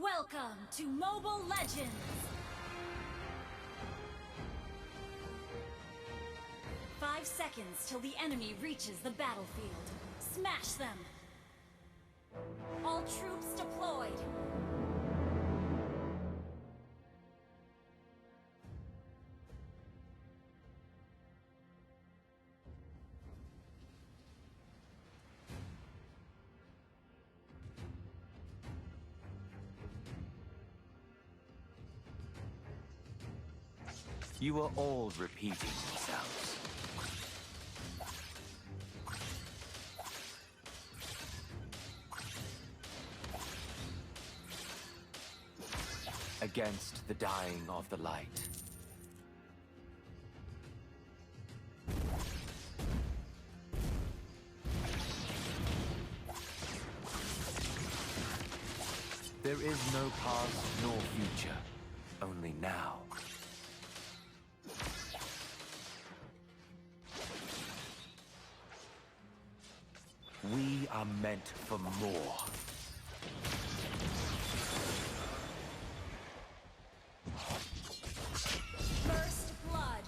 Welcome to Mobile Legends! 5 seconds till the enemy reaches the battlefield. Smash them! All troops deployed! You are all repeating yourselves. Against the dying of the light. There is no past nor future, only now. We are meant for more. First blood!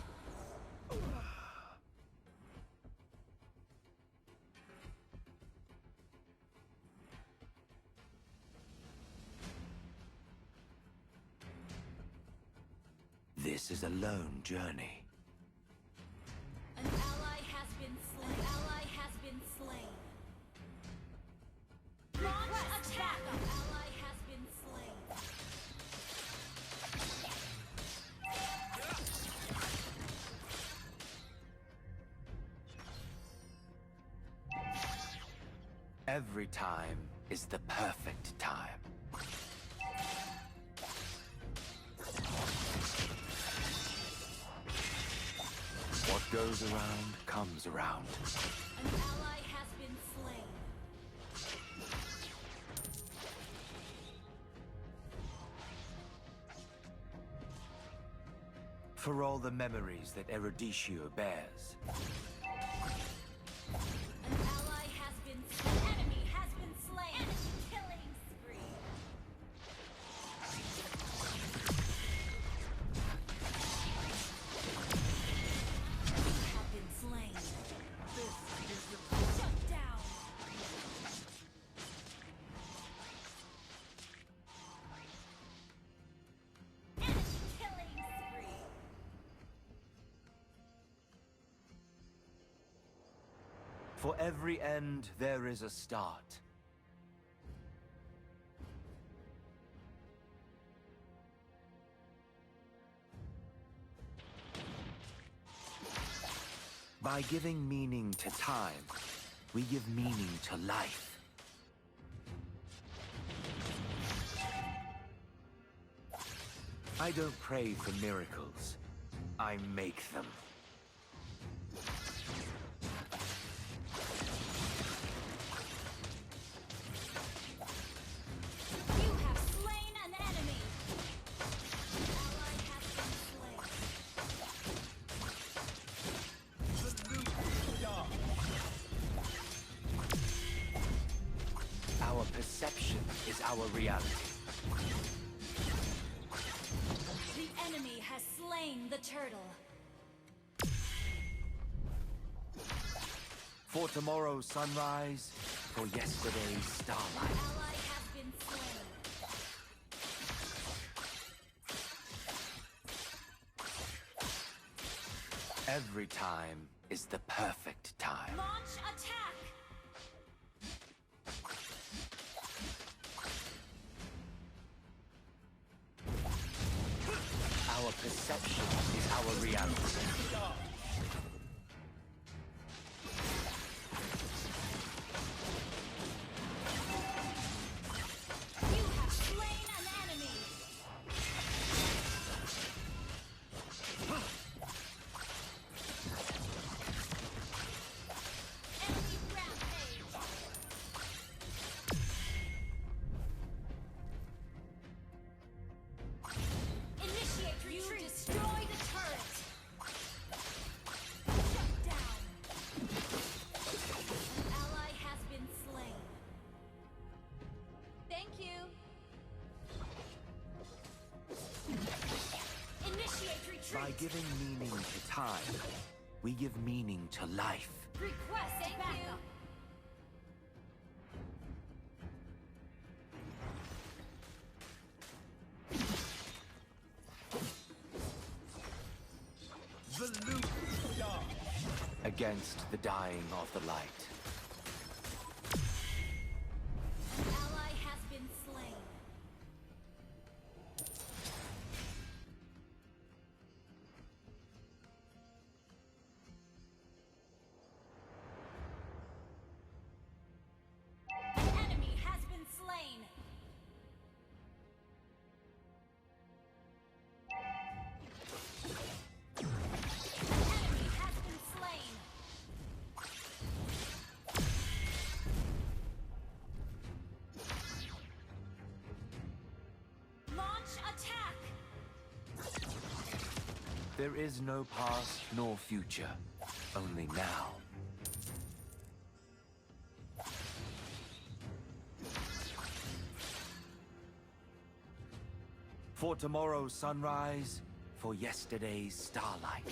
This is a lone journey. An ally has been slain. An ally has been slain. Launch attack! An ally has been slain. Every time is the perfect time. What goes around comes around. An ally has been slain. For all the memories that Eruditio bears. An ally has been slain. An enemy has been slain. Enemy killing spree. You have been slain. This is the shut down. Enemy killing spree. For every end, there is a start. By giving meaning to time, we give meaning to life. I don't pray for miracles. I make them. You have slain an enemy. An ally has been slain. Our perception is our reality. The enemy has slain the turtle. For tomorrow's sunrise, for yesterday's starlight. Ally has been slain. Every time is the perfect time. Launch attack! Our perception is our reality. You have slain an enemy. Enemy rampage. Initiate retreat. You destroy the turret. By giving meaning to time, we give meaning to life. Request backup. The loop against the dying of the light. Ally has been slain. An enemy has been slain. An enemy has been slain. Launch attack! There is no past nor future, only now. For tomorrow's sunrise, for yesterday's starlight.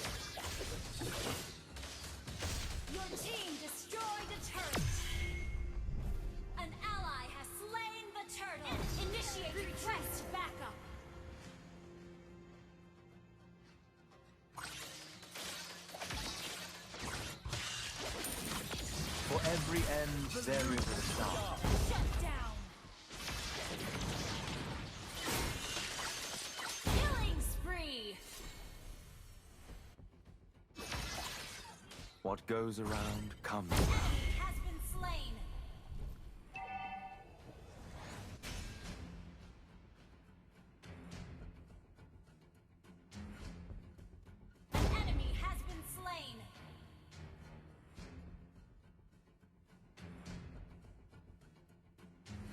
Your team destroyed a turret. An ally has slain the turtle. Initiate request backup. For every end, there is a start. Shut down. Killing spree. What goes around comes Enemy around. has been slain. An enemy has been slain.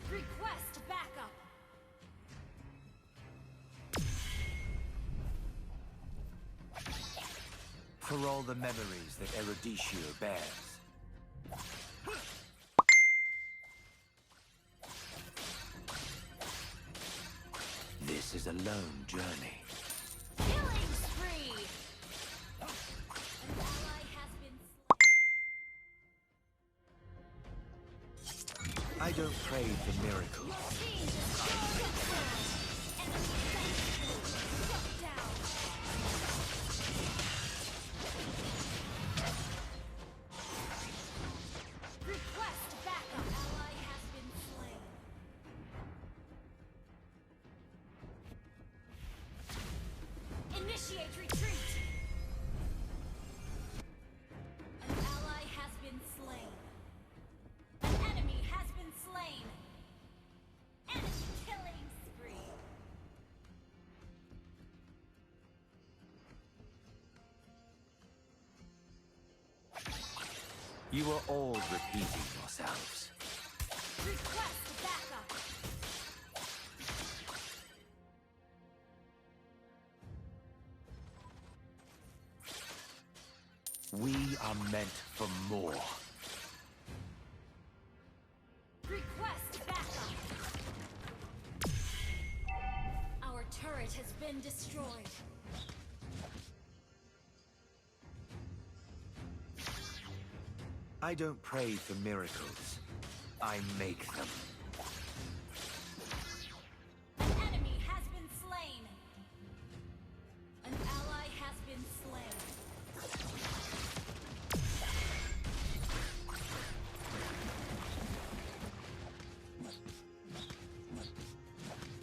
Request backup. For all the memories that Eruditio bears. This is a lone journey. Killing spree. An ally has been slain. I don't pray for miracles. Your team destroyed a turret. Enemy shut down. Request backup. Ally has been slain. Initiate retreat. An ally has been slain. An enemy has been slain. Enemy killing spree. You are all repeating yourselves. Request backup. We are meant for more. Request backup. Our turret has been destroyed. I don't pray for miracles. I make them. An enemy has been slain. An ally has been slain.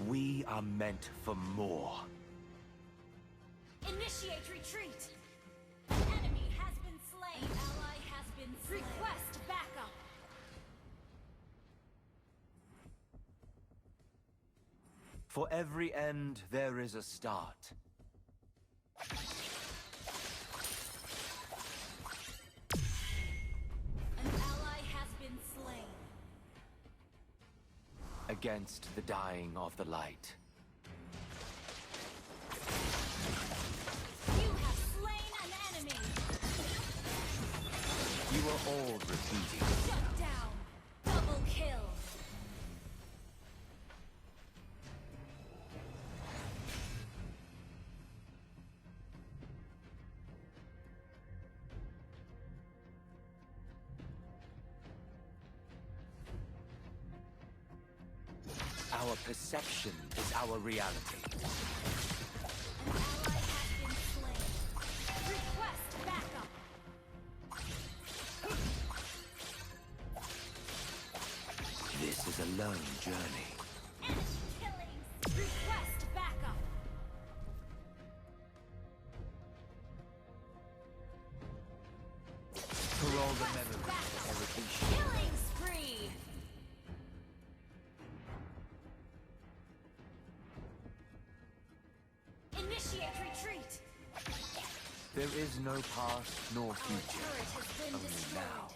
We are meant for more. Initiate retreat. Enemy has been slain. Ally has been slain. Request backup. For every end, there is a start. An ally has been slain. Against the dying of the light. You have slain an enemy. You are all repeating. Shut down. Double kill. Our perception is our reality. An ally has been slain. Request backup. This is a lone journey. Enemy killings. Request backup. For all the memories of Eredetia. Killing spree. Initiate retreat. There is no past nor Our future. turret has been Only destroyed. now.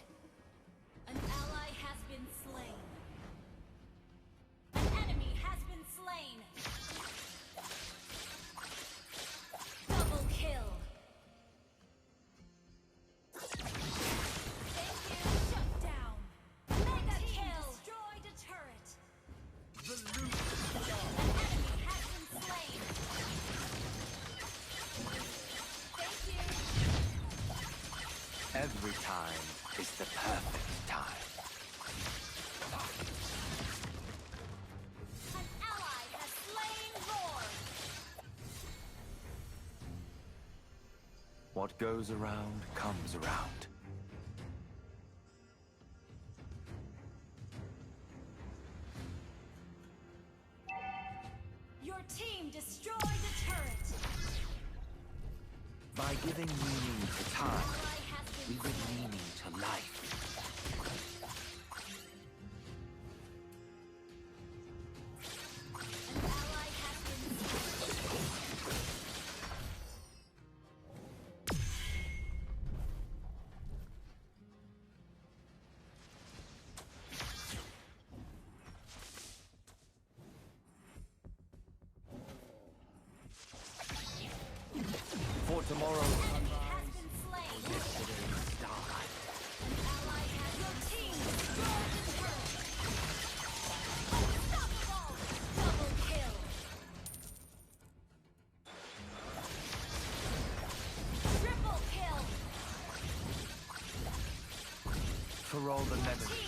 An ally has been slain. An enemy has been slain. Double kill. Thank you. Shut down. Mega kill. Destroyed a turret. An enemy has been slain. Thank you. Every time is the perfect time. An ally has slain Lord. What goes around comes around. Your team destroyed a turret. By giving meaning to An time, ally has we been give slain. meaning to life. An ally has been slain. For tomorrow's Enemy has been slain. yesterday's starlight. An ally has your team destroyed the turret. Unstoppable. Double kill. Triple kill. For all the memories